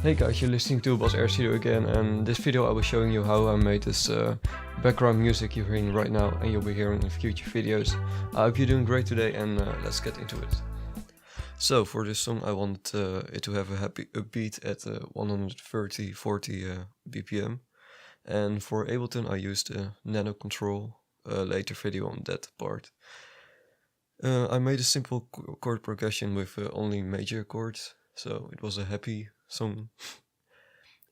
Hey guys, you're listening to Boss Air Studio again, and this video I was showing you how I made this background music you're hearing right now and you'll be hearing in future videos. I hope you're doing great today, and let's get into it. So for this song I want it to have a happy upbeat at 130-40 BPM, and for Ableton I used Nano Control, later video on that part. I made a simple chord progression with only major chords, so it was a happy song.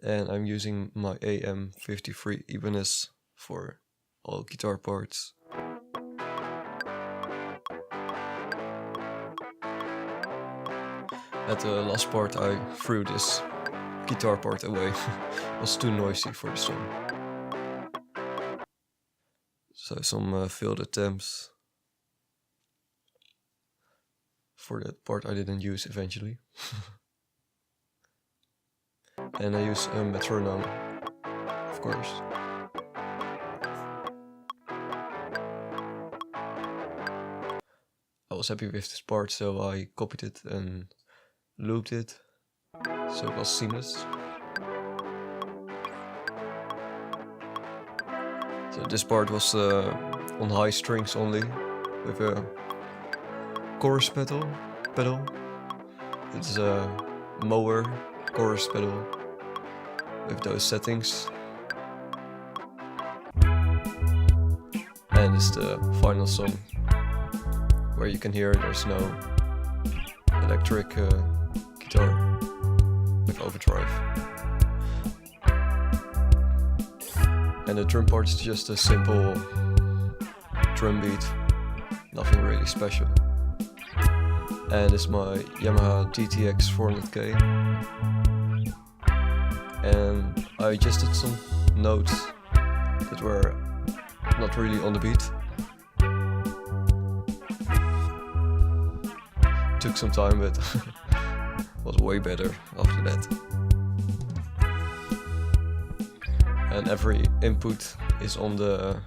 And I'm using my AM53 Ibanez for all guitar parts. At the last part I threw this guitar part away. It was too noisy for the song. So some failed attempts. For that part I didn't use eventually. And I use a metronome, of course. I was happy with this part, so I copied it and looped it, so it was seamless. So this part was on high strings only, with a chorus pedal. It's a mower chorus pedal with those settings. And it's the final song, where you can hear there's no electric guitar with overdrive. And the drum part is just a simple drum beat, nothing really special. And it's my Yamaha DTX 400K. And I adjusted some notes that were not really on the beat. Took some time, but was way better after that. And every input is on the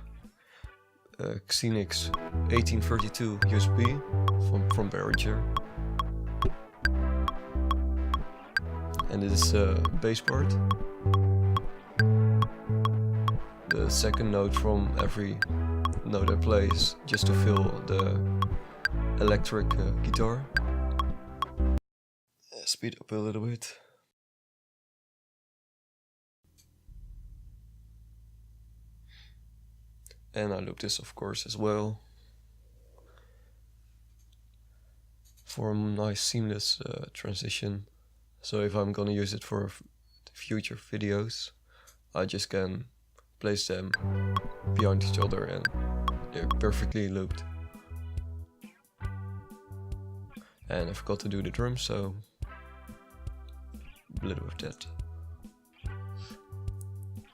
Xenix 1832 USB from Behringer. And this is the bass part. The second note from every note I play is just to fill the electric guitar. Speed up a little bit. And I loop this of course as well, for a nice seamless transition. So if I'm gonna use it for future videos, I just can place them behind each other and they're perfectly looped. And I forgot to do the drums, so a little of that.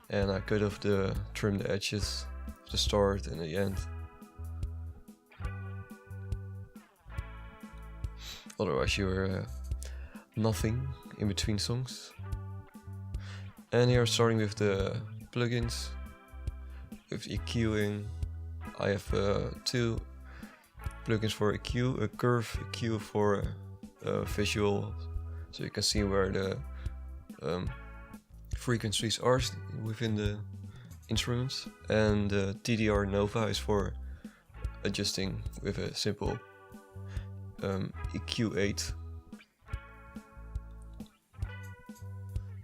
And I could have trimmed the edges of the start and the end. Otherwise you're nothing in between songs. And here starting with the plugins, with EQing. I have two plugins for EQ, a curve EQ for visual, so you can see where the frequencies are within the instruments, and TDR Nova is for adjusting with a simple EQ8.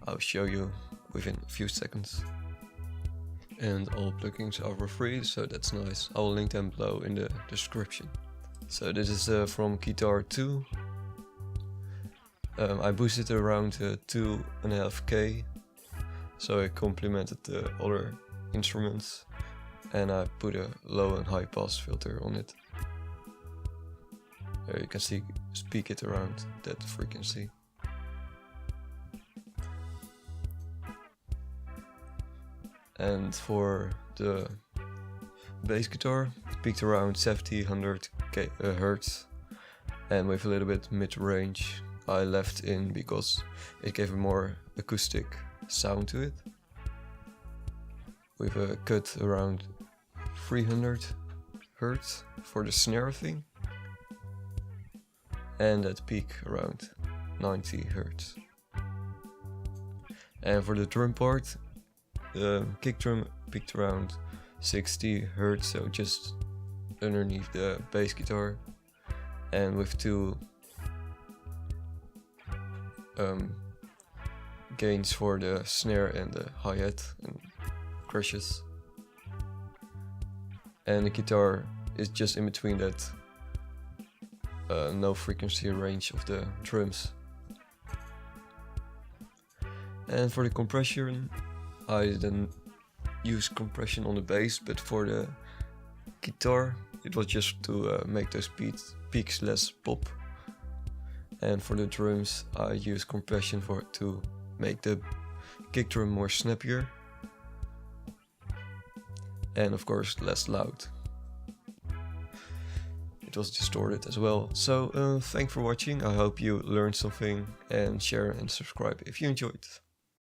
I'll show you within a few seconds. And all plugins are for free, so that's nice. I will link them below in the description. So this is from Guitar 2. I boosted around 2.5K, so I complemented the other instruments, and I put a low and high pass filter on it. There you can see, speak it around that frequency. And for the bass guitar, it peaked around 70-100 Hz, and with a little bit mid-range I left in because it gave a more acoustic sound to it, with a cut around 300 Hz for the snare thing, and at peak around 90 Hz. And for the drum part, the kick drum peaked around 60 Hz, so just underneath the bass guitar, and with two gains for the snare and the hi-hat and crashes. And the guitar is just in between that no frequency range of the drums. And for the compression, I didn't use compression on the bass, but for the guitar it was just to make those peaks less pop. And for the drums I use compression to make the kick drum more snappier, and of course less loud. It was distorted as well. So thanks for watching. I hope you learned something, and share and subscribe if you enjoyed.